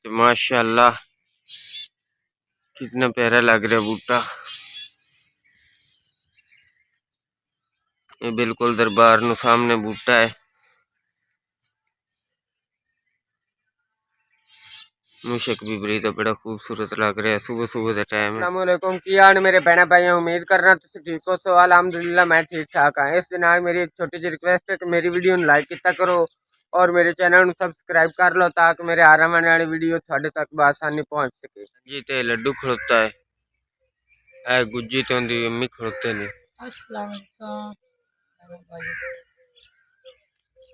तो माशाल्लाह कितना प्यारा लग रहा बूटा। ये बिल्कुल दरबार नु सामने बूटा है। मुशक भी बड़ी तो बड़ा खूबसूरत लग रहा है। सुबह सुबह का टाइम है। अस्सलाम वालेकुम की यार मेरे बहना भाई, उम्मीद कर रहा तुम ठीक हो। सो अल्हम्दुलिल्लाह मैं ठीक ठाक हाँ। इस दिन मेरी एक छोटी जी रिक्वेस्ट है कि मेरी वीडियो लाइक किया करो और मेरे चैनल में सब्सक्राइब कर लो ताकि मेरे आ रहा वाली वीडियो थोड़े तक बसानी पहुँच सके जी। तो लड्डू खड़ोता है गुज्जी तो अम्मी खड़ोते ने।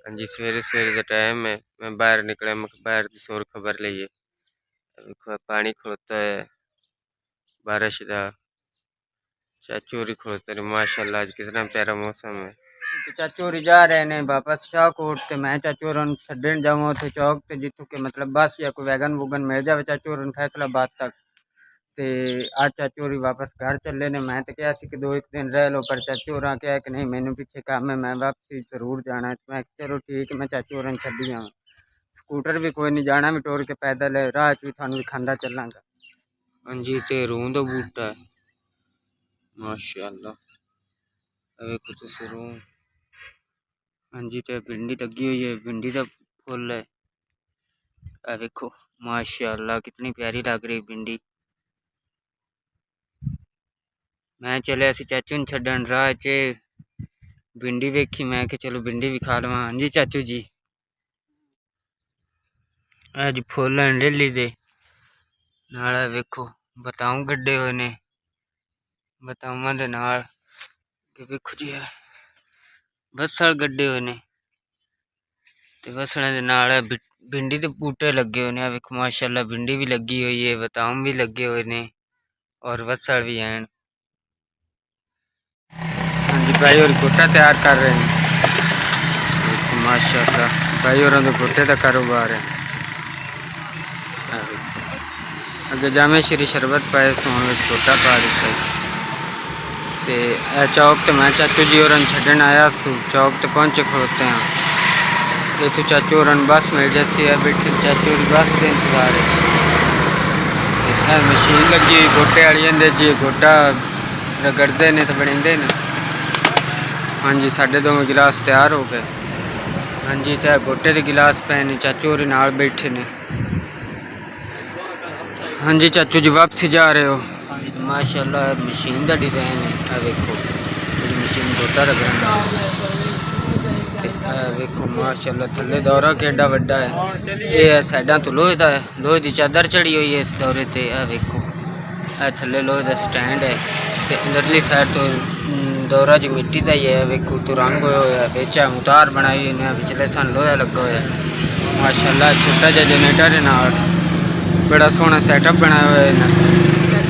हाँ जी सवेरे सवेरे का टाइम है। मैं बाहर निकला, मैं बाहर की सोर खबर लीए। पानी खड़ोता है बारिश का। चाचू होरी खड़ोते हैं माशाल्लाह। आज कितना प्यारा मौसम है। चाचू होरी जा रहे ने वापस शाहकोट ते मैं चाचू होरन छड्डन जाऊँ उथे चौक ते जितों के मतलब बस या कोई वैगन वूगन मिल जाए चाचू होरन फैसलाबाद तक। ते आज चाचू होरी वापस घर चले ने। मैं तो कहा कि 2-1 दिन रह लो, पर चाचू होरा कहा कि नहीं मैनू पीछे काम है, मैं वापसी जरूर जाना है। तो मैं चलो ठीक है, मैं चाचू होरन छड्डी आवां। स्कूटर भी कोई नहीं, जाना भी टोर के पैदल है, राह च भी थानू विखांदा चलांगा। हाँ जी ते रूं दा बूटा है माशाल्लाह। देखो तुसी रूं। हाँ जी ते भिंडी लगी हुई है, भिंडी का फुल है। देखो माशाल्लाह कितनी प्यारी लग रही भिंडी। मैं चलिया सी चाचू ने छड्डन, राह च भिंडी वेखी, मैं कि चलो भिंडी भी खा लवां। हाँ जी चाचू जी अज फुल हैं डेली दे नाल। वेखो बताऊं गड्डे हुए ने बताऊं दे नाल कि वेखो जी बसल गड्डे हुए ने ते बसलें दे नाल भिंडी के बूटे लगे हुए ने। वेखो माशाल्लाह भिंडी भी लगी हुई है, बताऊं भी लगे हुए ने और बसल भी हैं। हाँ जी भाई और गोटा तैयार कर रहे हैं। देखो माशाल्लाह भाई और गोटे का कारोबार है। अगे जामे श्री शरबत पाए सोन में गोटा पा दिता। ते चौक तो मैं चाचू जी और छड्डन आया सू। चौक तो पहुंचे खड़ोते हैं। ये तो चाचू और बस मिल जाती है, बैठी चाचू की बस के इंतजार है। मशीन लगी हुई गोटे वाली अंदर जी, गोटा रगड़ते ने तो बनेंदे ने। हाँ जी 2.5 गिलास तैयार हो गए। हाँ जी तो गोटे के गिलास पे ने, चाचू और नाल बैठे ने। हाँ जी चाचू जी वापसी जा रहे हो। हाँ जी तो माशाल्लाह मशीन का डिज़ाइन है। देखो मशीन गोटा रगड़ना। वेखो माशाल्लाह थल्ले दौरा केडा वड्डा है। ये है साइडा तो लोहे का है, लोहे की चादर चढ़ी हुई है इस दौरे ते। वेखो थल्ले लोहे का स्टैंड है ते अंदरली साइड तो दौरा जी मिट्टी का ही है। वेखो तो रंग होया बेचा मुतार बनाई हुई ने, पिछले सन लोहा लगा हुआ है माशाल्लाह। छोटा जा जनरेटर है नाल, बड़ा सोहना सेटअप बनाया हुआ है।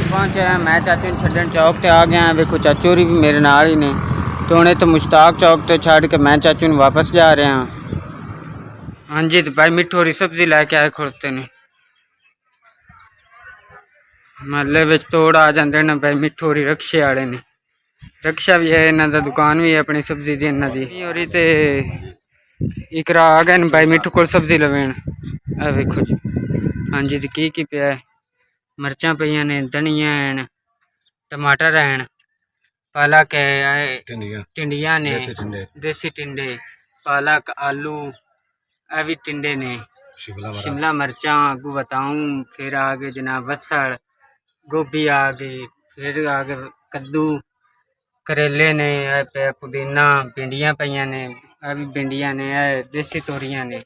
पहुंचे हैं मैं चाचू छड्डन चौक ते आ गया। वेखो चाचू भी मेरे नाल ही ने, तो उन्हें तो मुश्ताक चौक तो छड़ के मैं चाचू वापस जा रहे हैं। हाँ जी तो भाई मिठू होरी सब्जी लैके आए खड़ोते ने। महल्ले विच तोड़ आ जाते हैं भाई मिठू होरी रक्शे वाले ने। रक्शा भी है इन्हों का, दुकान भी है अपनी सब्जी की इन्हों की। होरी तो इकरा आ गए भाई मिठू को सब्जी लवेन। आ वेखो जी हाँ जी तो की पिया है, मिर्चा पईयां ने, धनिया हैं, टमाटर हैं, पालक है, टिंडिया ने, देसी टिंडे, पालक, आलू आ भी टिंडे ने, शिमला मिर्चा अगू बताऊं। फिर आगे जनाब बसड़, गोभी आ गई, फिर आगे कद्दू, करेले ने, पे पुदीना, भिंडियां पईयां ने, आ भी भिंडियां ने, देसी तोरियां ने,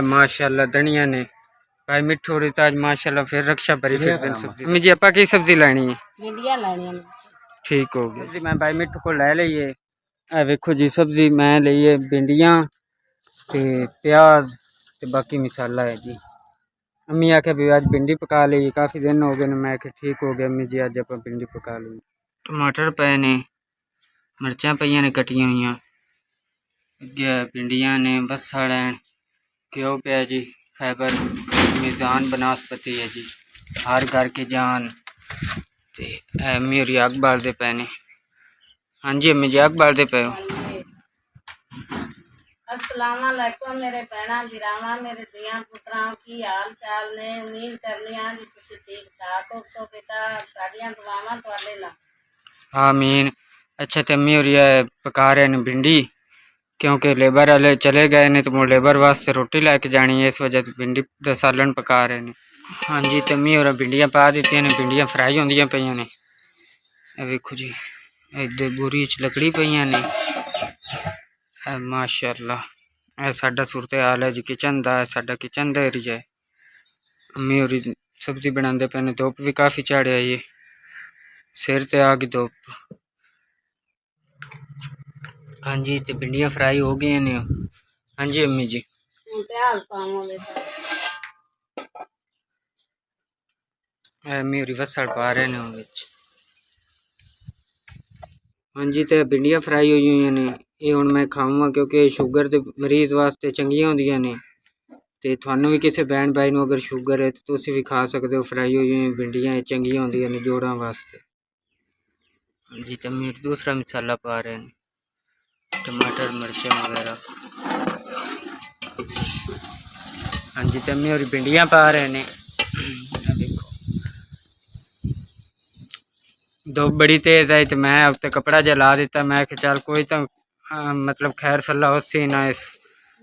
माशाल्लाह धनिया ने। भाई मिठू होरी आज माशाल्लाह फिर रक्षा भरी फिर सब्जी। अम्मी जी आपा की सब्जी लैनी है? भिंडियां लैनी है। ठीक हो गया जी, मैं भाई मिठू को ले लीए। वेखो जी सब्जी मैं लीए भिंडियां ते प्याज ते बाकी मसाला है जी। अम्मी आखे भी आज भिंडी पका ली, काफ़ी दिन हो गए। मैं आखे ठीक हो गया अम्मी जी अज आप भिंडी पका ली। टमाटर पे ने, मिर्चा पईयां ने कटियां हुई, अगे भिंडियां ने, बसड़ हैं, घ्यो पे जी, खैबर मीज़ान बनस्पति है जी, हर घर की जान। ते अम्मी होरी अग बालते पे ने। हाँ जी अम्मी जी अग बालते पे हो? अस्सलाम वालेकुम मेरे भैणा वीरावां मेरे धियां पुत्रां की हाल चाल ने। उम्मीद करनी हाँ जी तुसीं ठीक ठाक हो। सो बेटा साडियां दुआवां तुहाडे नाल। आमीन। अच्छा ते अम्मी और ये पका रहे हैं भिंडी, क्योंकि लेबर वाले चले गए ने तो मुझे लेबर वास्ते रोटी लेके जानी है, इस वजह से भिंडी का सालन पका रहे हैं। हाँ जी ते अम्मी और भिंडियाँ पा दी ने, भिंडियाँ फ्राई होंदियां पईयां ने। वेखो जी इधर बुरी च लकड़ी पईयां ने। माशाअल्लाह यह साडा सूरत हाल है जी किचन का, साडा किचन का एरिया है। अम्मी और सब्जी बनाते पे ने, धुप भी काफ़ी झाड़िया ये सिर ते आ गई धुप। हाँ जी तो भिंडियाँ फ्राई हो गई ने। हाँ जी अम्मी जी अम्मी और वसल पा रहे ने विच। हाँ जी तो भिंडियाँ फ्राई हुई हुई ने, ये हुण मैं खाऊंगा क्योंकि शुगर के मरीज़ वास्ते चंगियां होंदियां ने। तो थानू भी किसी भैन भाई नूं अगर शुगर है तो तुसी भी खा सकते हो। फ्राई हुई हुई भिंडियाँ चंगियां होंदियां ने जोड़ां वास्ते। हाँ जी चम्मी दूसरा मसाला पा रहे हैं, टमाटर मिर्चें वगैरह। हाँ जी चम्मी और भिंडियाँ पा रहे हैं। देखो धुप बड़ी तेज आई तो मैं उत्ते कपड़ा जला दिता। मैं कि चल कोई तो मतलब खैर सला उसी ना इस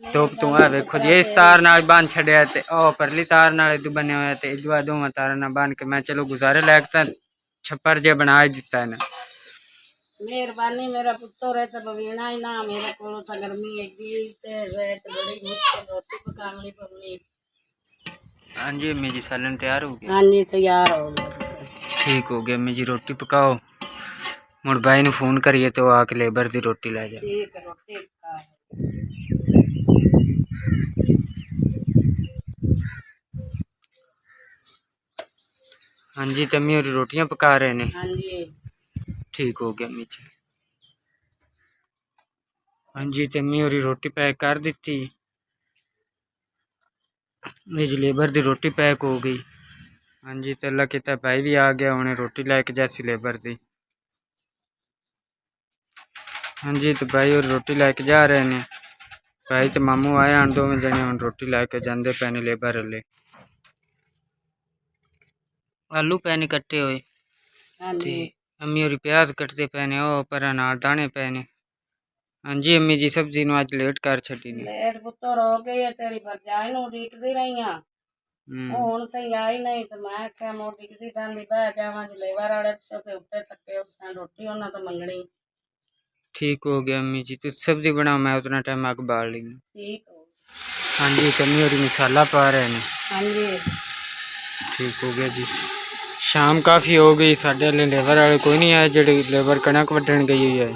धुप तू है। वेखो जी इस तार नाल बन छड़िया ते ओ परली तार नाल इदू बने हुए ते इदू दोवां तारां नाल बन के मैं चलो गुजारे लायक तां छप्पर जे बना ही दिता है ना। मेहरबानी मेरा पुत्र है तो बवीना ही ना मेरे को तो गर्मी हैगी ते रेत बड़ी मुश्किल रोटी पकानी पवनी। हाँ जी अम्मी जी सालन तैयार हो गया। हाँ जी तैयार हो गया। ठीक हो गया अम्मी जी रोटी पकाओ। मुड़ भाई ने फोन करिए तो आके लेबर की रोटी लै जाए। ठीक है रोटी पका। हाँ जी तम्मी और रोटियां पका रहे ने। हाँ जी ठीक हो गया अम्मी जी। हाँ जी तम्मी और रोटी पैक कर दी। मेरी लेबर की रोटी पैक हो गई। हाँ जी तो अल्लाह किता भाई भी आ गया, उन्हें रोटी लैके जैसी लेबर दी। हाँ जी तो भाई और रोटी लैके जा रहे हैं। भाई तो मामू आए हैं दोवें जने, हम रोटी लैके जाते पे ने लेबर वाले। आलू पे ने कट्टे हुए ते अम्मी और प्याज कटते पे ने, ओ पर नाल दाने पे ने। हाँ जी अम्मी जी सब्जी नु अज लेट कर छड़ी ने। लेट पुत्र हो गई है तेरी भरजाई नु उड़ीकदी रही हां। हुण ते आई नहीं तो मैं क्या मोर डिगदी डांदी बह जावां जी लेबर वाले ते उत्ते तक्के उस रोटी उन्हां तो मंगनी। ठीक हो गया अम्मी जी तो सब्जी बनाओ, मैं उतना टाइम आग बाल ली। ठीक हो। हाँ जी कमी और मसाला पा रहे हैं। हाँ जी ठीक हो गया जी। शाम काफ़ी हो गई, साढ़े लेबर वाले कोई नहीं आए, जेडे लेबर कणक वड्ढन गई हुई है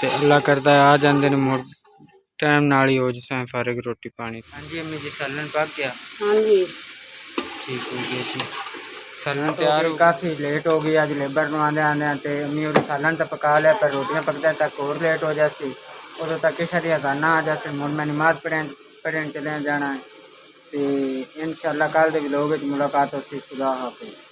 तो अल्लाह करता है आ जाते हैं मुड़ टाइम नाल ही हो जिस फारग रोटी पानी। हाँ जी अम्मी जी सालन पक गया। हाँ जी ठीक हो गया जी। सालन तैयार हो, काफ़ी लेट हो गई अज लेबर में आंदे आंदे तो अम्मी और सालन तो पका लिया, पर रोटियां पकने तक और लेट हो जाती। उदों तक किशा दी अज़ाना आ जाती, मुड़ मैं नमाज पढ़न चले जाना है। तो इंशाअल्लाह कल के व्लॉग में मुलाकात होती। खुदा हाफिज़।